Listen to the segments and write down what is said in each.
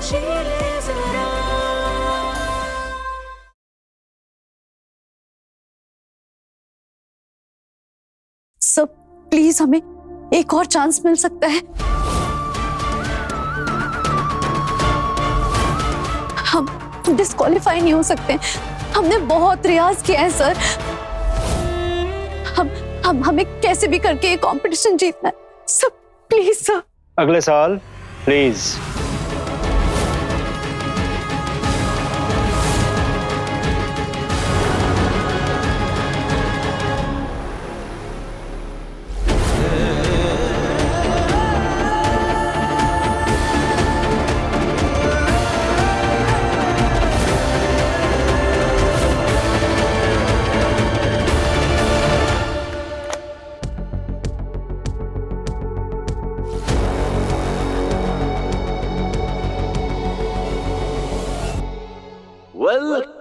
Sir please हमें एक और चांस मिल सकता है। हम डिस्क्वालीफाई नहीं हो सकते। हमने बहुत रियाज किया है सर। हमें कैसे भी करके ये कंपटीशन जीतना है सर, प्लीज सर। अगले साल प्लीज।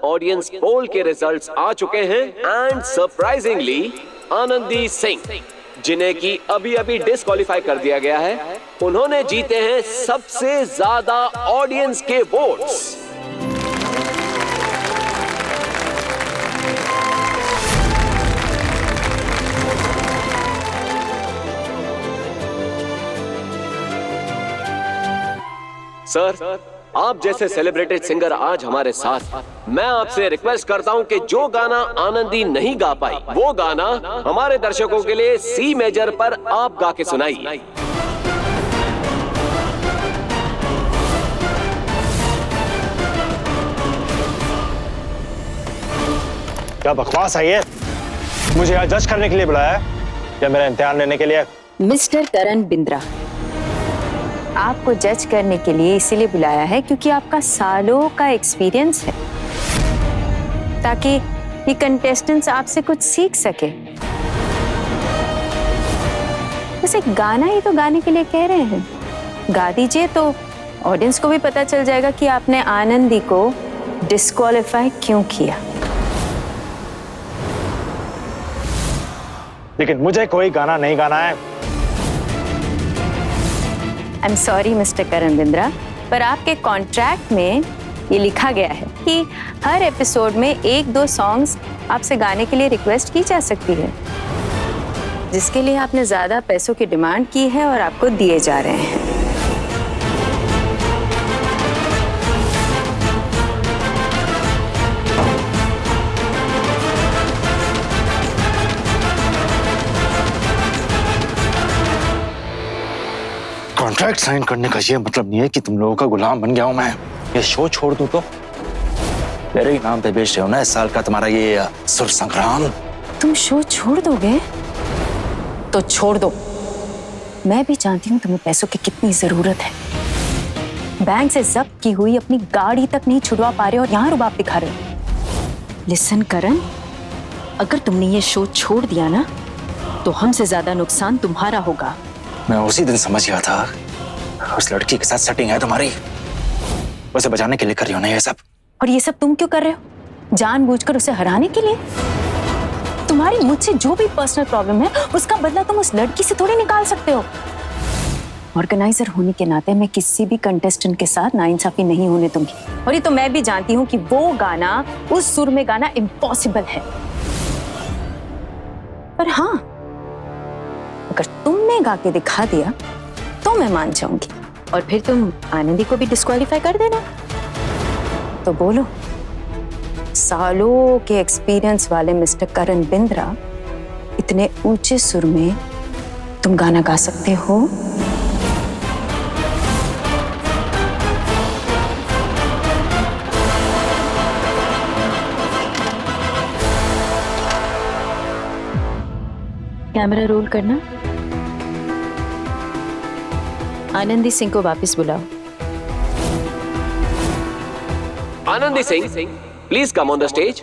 ऑडियंस पोल के रिजल्ट्स आ चुके हैं एंड सरप्राइजिंगली आनंदी सिंह, जिन्हें की अभी अभी डिस्क्वालीफाई कर दिया गया है, उन्होंने जीते हैं सबसे ज्यादा ऑडियंस के वोट्स। सर, आप जैसे सेलिब्रेटेड सिंगर आज हमारे साथ, मैं आपसे रिक्वेस्ट करता हूं कि जो गाना आनंदी नहीं गा पाई, वो गाना हमारे दर्शकों के लिए सी मेजर पर आप गा के सुनाइए। क्या बकवास है ये? मुझे यहाँ जज करने के लिए बुलाया है या मेरा इम्तिहान लेने के लिए? मिस्टर करण बिंद्रा, आपको जज करने के लिए इसीलिए बुलाया है क्योंकि आपका सालों का एक्सपीरियंस है, ताकि ये कंटेस्टेंट्स आपसे कुछ सीख सके। बस एक गाना ही तो गाने के लिए कह रहे हैं, गा दीजिए तो ऑडियंस को भी पता चल जाएगा कि आपने आनंदी को डिस्क्वालीफाई क्यों किया। लेकिन मुझे कोई गाना नहीं गाना है। आई एम सॉरी मिस्टर करण बिंद्रा, पर आपके कॉन्ट्रैक्ट में ये लिखा गया है कि हर एपिसोड में 1-2 सॉन्ग्स आपसे गाने के लिए रिक्वेस्ट की जा सकती है, जिसके लिए आपने ज्यादा पैसों की डिमांड की है और आपको दिए जा रहे हैं। कॉन्ट्रैक्ट साइन करने का ये मतलब नहीं है कि तुम लोगों का गुलाम बन गया हूं मैं। ये शो छोड़ दूं तो मेरे ही नाम पे बेच रहे हो ना इस साल का तुम्हारा ये सुर संग्राम। तुम शो छोड़ दोगे तो छोड़ दो, मैं भी जानती हूँ तुम्हें पैसों की कितनी जरूरत है। बैंक से जब्त की हुई अपनी गाड़ी तक नहीं छुड़वा पा रहे और यहाँ रुबाब दिखा रहे हो। लिसन करण, अगर तुमने ये शो छोड़ दिया ना तो हमसे ज्यादा नुकसान तुम्हारा होगा। मैं उसी दिन समझ गया था उस लड़की के साथ सेटिंग है तुम्हारी, उसे बचाने के लिए कर रही हो ना ये सब। और ये सब तुम क्यों कर रहे हो? जानबूझकर उसे हराने के लिए? तुम्हारी मुझसे जो भी पर्सनल प्रॉब्लम है उसका बदला तुम उस लड़की से थोड़ी निकाल सकते हो। ऑर्गेनाइजर होने के नाते मैं किसी भी कंटेस्टेंट के साथ नाइंसाफी नहीं होने दूंगी। और ये तो मैं भी जानती हूँ कि वो गाना उस सुर में गाना इम्पॉसिबल है, पर हाँ, अगर तुमने गा के दिखा दिया तो मैं मान जाऊंगी और फिर तुम आनंदी को भी डिस्क्वालीफाई कर देना। तो बोलो, सालों के एक्सपीरियंस वाले मिस्टर करण बिंद्रा, इतने ऊंचे सुर में तुम गाना गा सकते हो? कैमरा रोल करना। आनंदी सिंह को वापस बुलाओ। Anandi Singh, please come on the stage.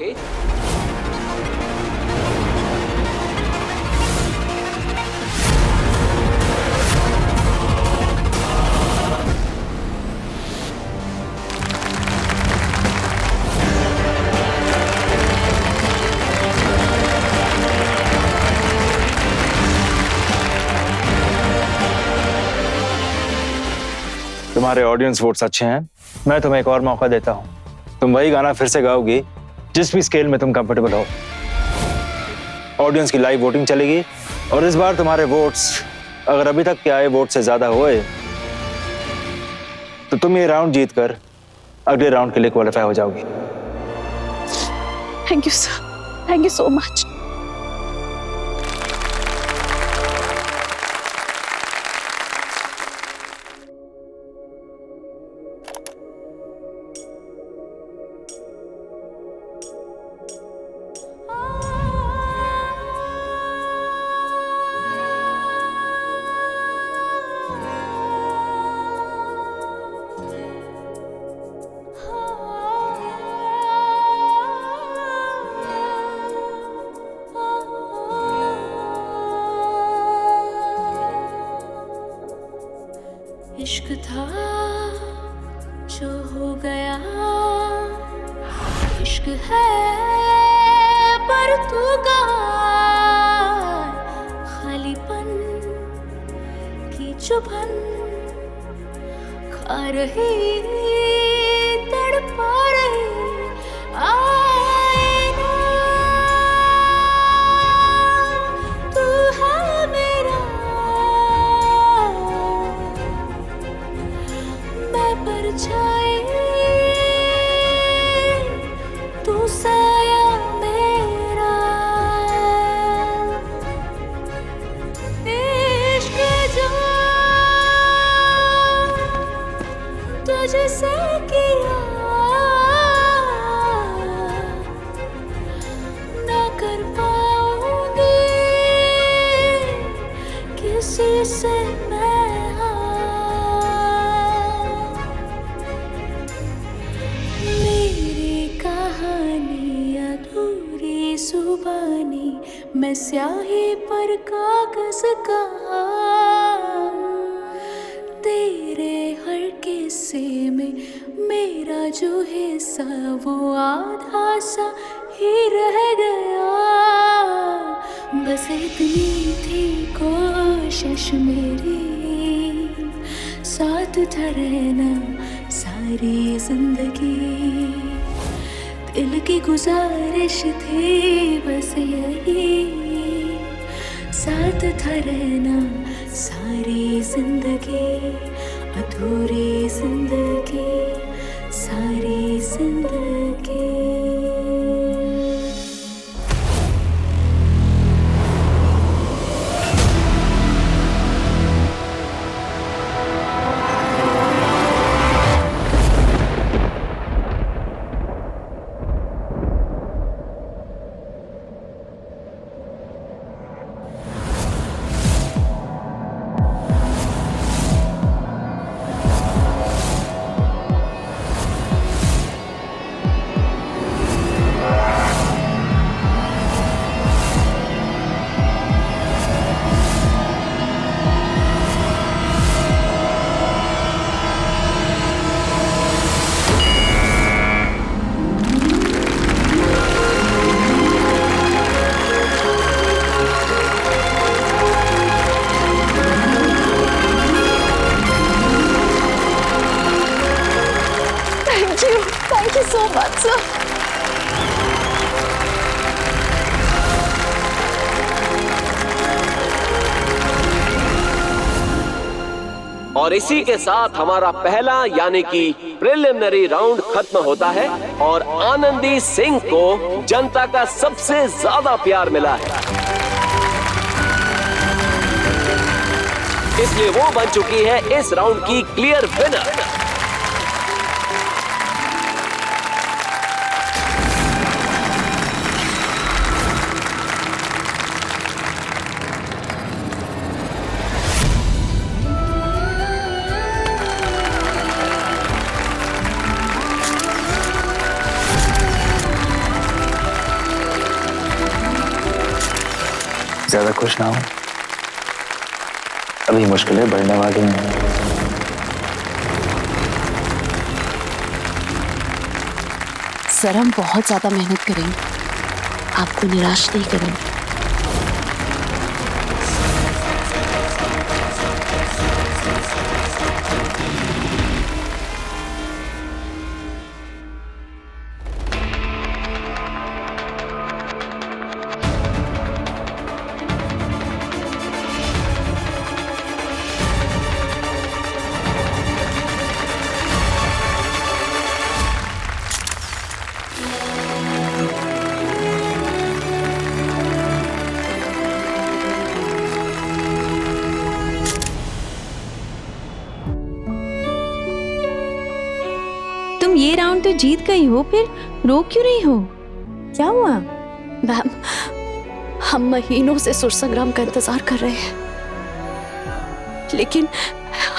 तुम्हारे ऑडियंस वोट्स अच्छे हैं, मैं तुम्हें एक और मौका देता हूँ। तुम वही गाना फिर से गाओगी जिस भी स्केल में तुम कंफर्टेबल हो। ऑडियंस की लाइव वोटिंग चलेगी और इस बार तुम्हारे वोट्स अगर अभी तक के आए वोट से ज्यादा हुए तो तुम ये राउंड जीतकर अगले राउंड के लिए क्वालिफाई हो जाओगी। Thank you sir, thank you so much. इश्क था जो हो गया, इश्क है पर तू कहाँ, खालीपन की चुभन खा रही तड़पा रही आईना, तू है मेरा मैं परछाई, तू साया मेरा, इश्क जो तुझसे किया ना कर पाऊंगी किसी से मैं। जुबानी मैं स्याही पर कागज का, तेरे हर किस्से में मेरा जो हिस्सा वो आधा सा ही रह गया। बस इतनी थी कोशिश मेरी, साथ था रहना सारी जिंदगी, दिल की गुजारिश थी बस यही, साथ था रहना सारी जिंदगी, अधूरी जिंदगी सारी जिंदगी। Thank you so much, sir. और इसी के साथ हमारा पहला यानी कि प्रिलिमिनरी राउंड खत्म होता है और आनंदी सिंह को जनता का सबसे ज्यादा प्यार मिला है, इसलिए वो बन चुकी है इस राउंड की क्लियर विनर। ज्यादा खुश ना हो, अभी मुश्किलें बढ़ने वाली हैं। सर हम बहुत ज्यादा मेहनत करेंगे, आपको निराश नहीं करेंगे। तुम ये राउंड तो जीत गई हो, फिर रो क्यों रही हो? क्या हुआ? मैम, हम महीनों से सुर संग्राम का इंतजार कर रहे हैं, लेकिन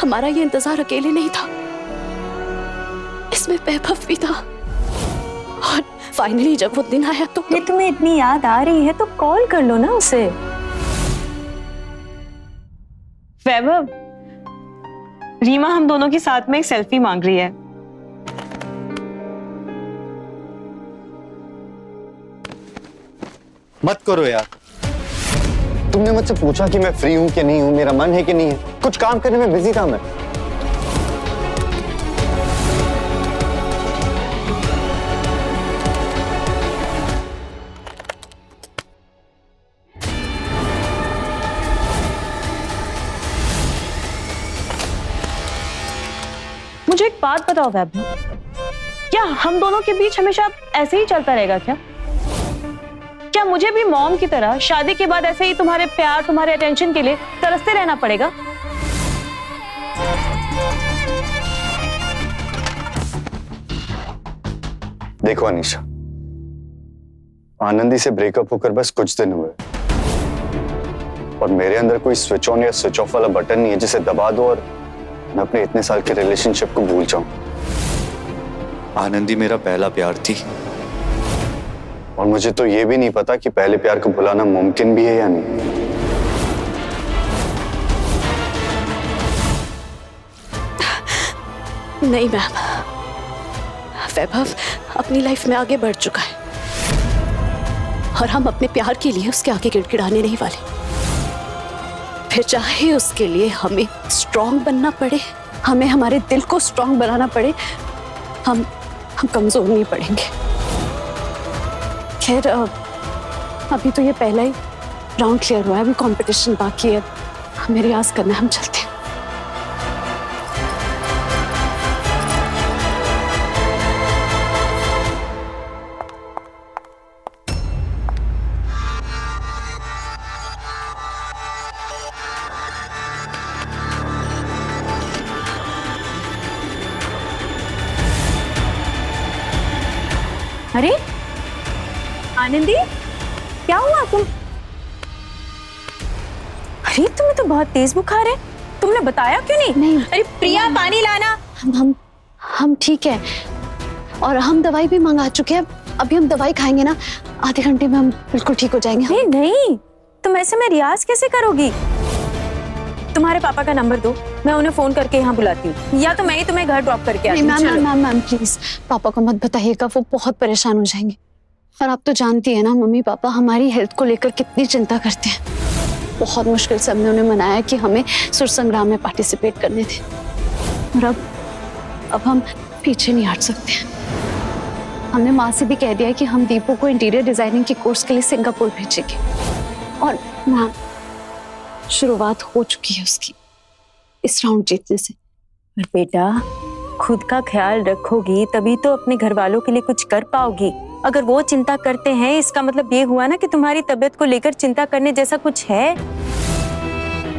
हमारा ये इंतजार अकेले नहीं था, इसमें वैभव भी था। और फाइनली जब वो दिन आया तो ये तुम्हें इतनी याद आ रही है तो कॉल कर लो ना उसे। वैभव, रीमा हम दोनों की साथ में एक सेल्फी मांग रही है। मत करो यार। तुमने मुझसे पूछा कि मैं फ्री हूं कि नहीं हूं, मेरा मन है कि नहीं है। कुछ काम करने में बिजी था मैं। मुझे एक बात बताओ वैभव, क्या हम दोनों के बीच हमेशा ऐसे ही चलता रहेगा क्या? क्या मुझे भी मॉम की तरह शादी के बाद ऐसे ही तुम्हारे प्यार, तुम्हारे अटेंशन के लिए तरसते रहना पड़ेगा? देखो अनीशा, आनंदी से ब्रेकअप होकर बस कुछ दिन हुए और मेरे अंदर कोई स्विच ऑन या स्विच ऑफ वाला बटन नहीं है जिसे दबा दो और मैं अपने इतने साल के रिलेशनशिप को भूल जाऊं। आनंदी मेरा पहला प्यार थी और मुझे तो ये भी नहीं पता कि पहले प्यार को भुलाना मुमकिन भी है या नहीं। नहीं मैम, वैभव अपनी लाइफ में आगे बढ़ चुका है और हम अपने प्यार के लिए उसके आगे गिड़गिड़ाने नहीं वाले। फिर चाहे उसके लिए हमें स्ट्रांग बनना पड़े, हमें हमारे दिल को स्ट्रांग बनाना पड़े, हम कमजोर नहीं पड़ेंगे। खैर अभी तो ये पहला ही राउंड क्लियर हुआ है, अभी कंपटीशन बाकी है, हमें रियाज करना है, हम चलते हैं। अरे आनंदी, क्या हुआ तुम? अरे तुम्हें तो बहुत तेज बुखार है, तुमने बताया क्यों नहीं? नहीं। अरे प्रिया, पानी लाना। हम ठीक है और हम दवाई भी मंगा चुके हैं। अभी हम दवाई खाएंगे ना, आधे घंटे में हम बिल्कुल ठीक हो जाएंगे। नहीं नहीं, तुम ऐसे में रियाज कैसे करोगी? तुम्हारे पापा का नंबर दो, मैं उन्हें फोन करके यहाँ बुलाती हूँ, या तो मैं ही तुम्हें घर ड्रॉप करके आती हूँ। मैम प्लीज पापा को मत बताइएगा, वो बहुत परेशान हो जाएंगे। और आप तो जानती है ना, मम्मी पापा हमारी हेल्थ को लेकर कितनी चिंता करते हैं। बहुत मुश्किल से हमने उन्हें मनाया कि हमें सुर संग्राम में पार्टिसिपेट करने थे, और अब हम पीछे नहीं हट सकते हैं। हमने माँ से भी कह दिया कि हम दीपू को इंटीरियर डिजाइनिंग के कोर्स के लिए सिंगापुर भेजेंगे, और मैम शुरुआत हो चुकी है उसकी इस राउंड जीतने से। पर बेटा, खुद का ख्याल रखोगी तभी तो अपने घर वालों के लिए कुछ कर पाओगी। अगर वो चिंता करते हैं, इसका मतलब ये हुआ ना कि तुम्हारी तबीयत को लेकर चिंता करने जैसा कुछ है।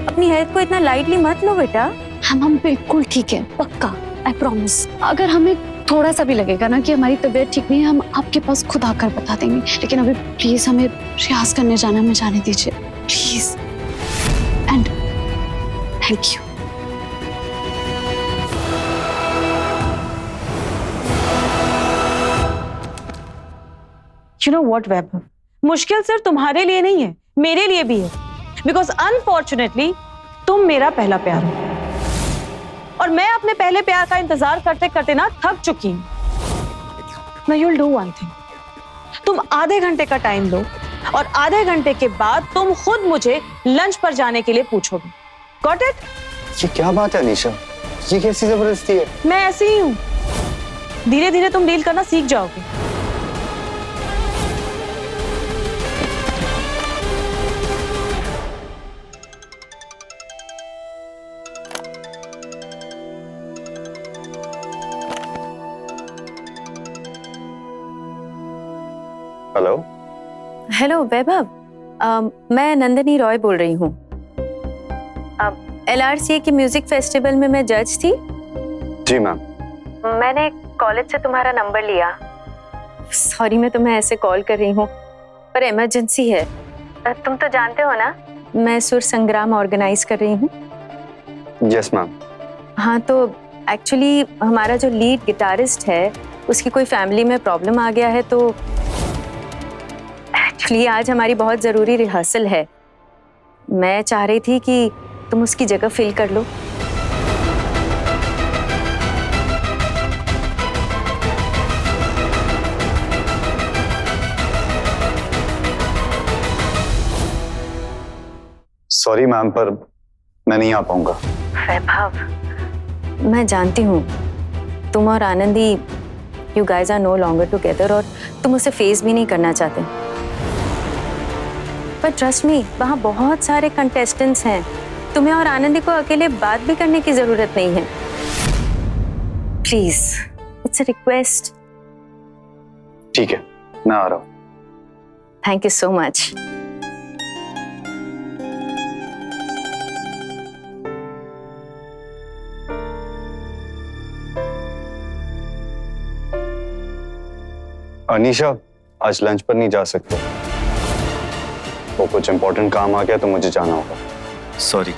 अपनी हेल्थ को इतना लाइटली मत लो बेटा। हम बिल्कुल ठीक है, पक्का, आई प्रॉमिस। अगर हमें थोड़ा सा भी लगेगा ना कि हमारी तबीयत ठीक नहीं है, हम आपके पास खुद आकर बता देंगे। लेकिन अभी प्लीज हमें रियाज करने जाना, हमें जाने दीजिए please, and thank you. You know what, वैभव, मुश्किल सिर्फ तुम्हारे लिए नहीं है, मेरे लिए भी है। बिकॉज अनफॉर्चुनेटली तुम मेरा पहला प्यार हो और मैं अपने पहले प्यार का इंतजार करते करते ना थक चुकी हूँ। Now you'll do one thing, तुम आधे घंटे का टाइम लो और आधे घंटे के बाद तुम खुद मुझे लंच पर जाने के लिए पूछोगे। Got it? ये क्या बात है अनीशा, ये कैसी जबरदस्ती है? मैं ऐसी ही हूँ, धीरे धीरे तुम डील करना सीख जाओगे। हेलो हेलो वैभव, मैं नंदिनी रॉय बोल रही हूँ। LRCA के म्यूजिक फेस्टिवल में मैं जज थी। जी मैम। मैंने कॉलेज से तुम्हारा नंबर लिया। सॉरी मैं तुम्हें ऐसे कॉल कर रही हूँ, पर इमरजेंसी है। तुम तो जानते हो ना, मैं सुर संग्राम ऑर्गेनाइज कर रही हूँ। Yes ma'am. हाँ, तो एक्चुअली हमारा जो लीड गिटारिस्ट है उसकी कोई फैमिली में प्रॉब्लम आ गया है, तो एक्चुअली आज हमारी बहुत ज़रूरी रिहर्सल है। मैं चाह रही थी कि तुम उसकी जगह फिल कर लो। सॉरी मैम, पर मैं नहीं आ पाऊंगा। वैभव, मैं जानती हूँ तुम और Anandi, you guys are no longer together, और तुम उसे फेस भी नहीं करना चाहते। पर ट्रस्ट मी, वहाँ बहुत सारे कंटेस्टेंट्स हैं। तुम्हें और आनंदी को अकेले बात भी करने की जरूरत नहीं है। Please, it's a request. ठीक है, मैं आ रहा हूँ। Thank you so much. Anisha, आज लंच पर नहीं जा सकते, वो कुछ इंपॉर्टेंट काम आ गया तो मुझे जाना होगा। सॉरी।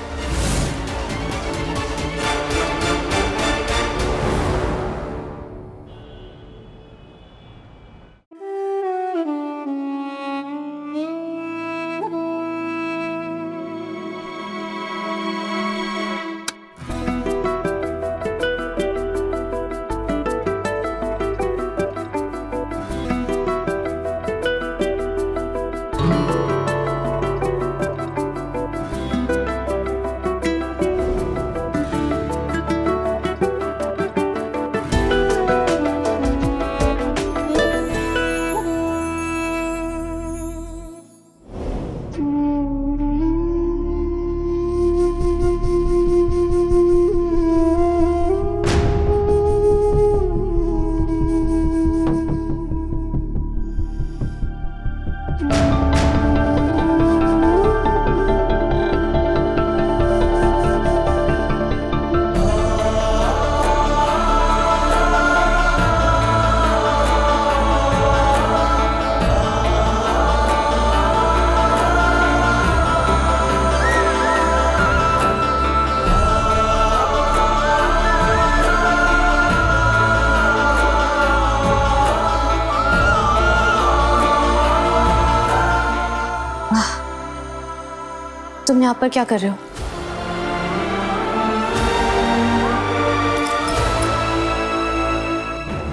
तुम यहाँ पर क्या कर रहे हो?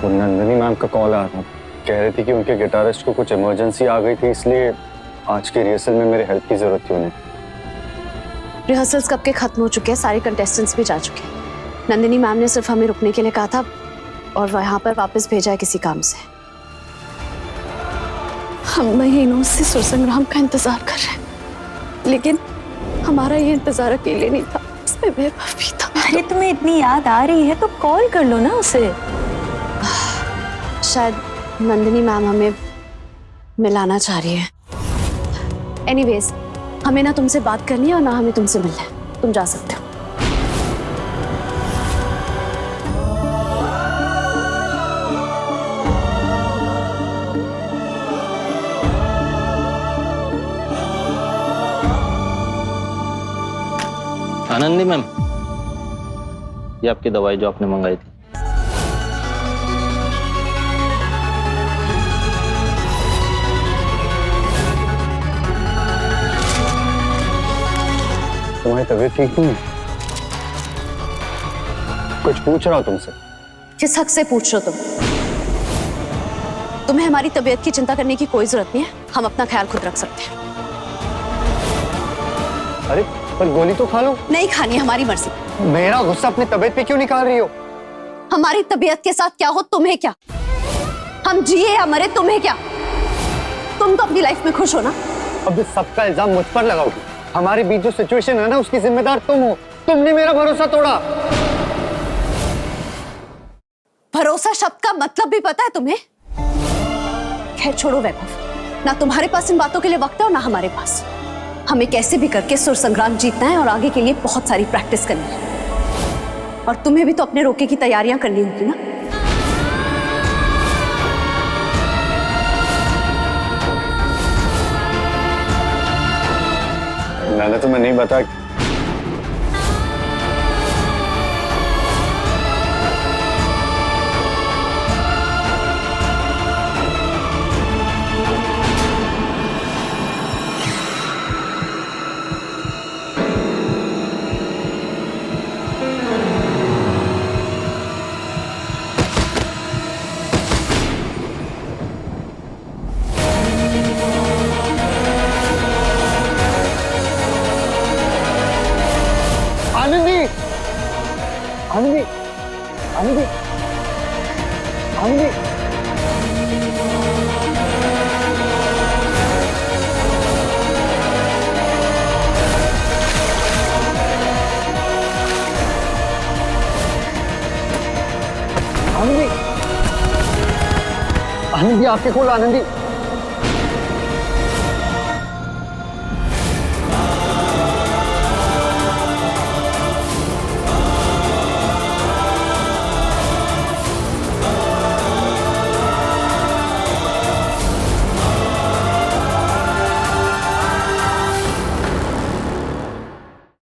वो नंदिनी मैम का कॉल आ रहा, कह रही थी कि उनके गिटारिस्ट को कुछ इमरजेंसी आ गई थी, इसलिए आज की रिहर्सल में मेरे हेल्प की जरूरत थी उन्हें। रिहर्सल्स कब के खत्म हो चुके हैं, सारे कंटेस्टेंट्स भी जा चुके हैं। नंदिनी मैम ने सिर्फ हमें रुकने के लिए कहा था और वहां पर वापस भेजा है किसी काम से। हम महीनों से सुर संग्राम का इंतजार कर रहे हैं, लेकिन हमारा ये इंतजार अकेले नहीं था, इसमें वैभव भी था। अरे तुम्हें इतनी याद आ रही है तो कॉल कर लो ना उसे। शायद नंदिनी मैम हमें मिलाना चाह रही है। एनीवेज, हमें ना तुमसे बात करनी है और ना हमें तुमसे मिलना है। तुम जा सकते हो। आनंदी मैम, ये आपकी दवाई जो आपने मंगाई थी। तुम्हारी तबीयत ठीक नहीं? कुछ पूछ रहा हूं तुमसे। किस हक से पूछ रहे हो तुम? तुम्हें हमारी तबीयत की चिंता करने की कोई जरूरत नहीं है, हम अपना ख्याल खुद रख सकते हैं। अरे पर गोली तो खा लो। नहीं खानी, हमारी मर्जी। मेरा गुस्सा अपनी तबीयत पे क्यों निकाल रही हो? हमारी तबीयत के साथ क्या हो तुम्हें क्या? हम जिए या मरे तुम्हें क्या? तुम तो अपनी लाइफ में खुश हो ना। अब इस सबका इल्जाम मुझ पर लगाओगी? हमारे बीच जो सिचुएशन है ना, उसकी जिम्मेदार तुम हो। तुमने मेरा भरोसा तोड़ा। भरोसा शब्द का मतलब भी पता है तुम्हें? खैर छोड़ो वैभव, ना तुम्हारे पास इन बातों के लिए वक्त है और ना हमारे पास। हमें कैसे भी करके सुर संग्राम जीतना है और आगे के लिए बहुत सारी प्रैक्टिस करनी है। और तुम्हें भी तो अपने रोके की तैयारियां करनी होगी ना। मैंने तुम्हें नहीं बताया। आनंदी, आनंदी, आनंदी, आनंदी। आनंदी, आनंदी आपके कोल आनंदी।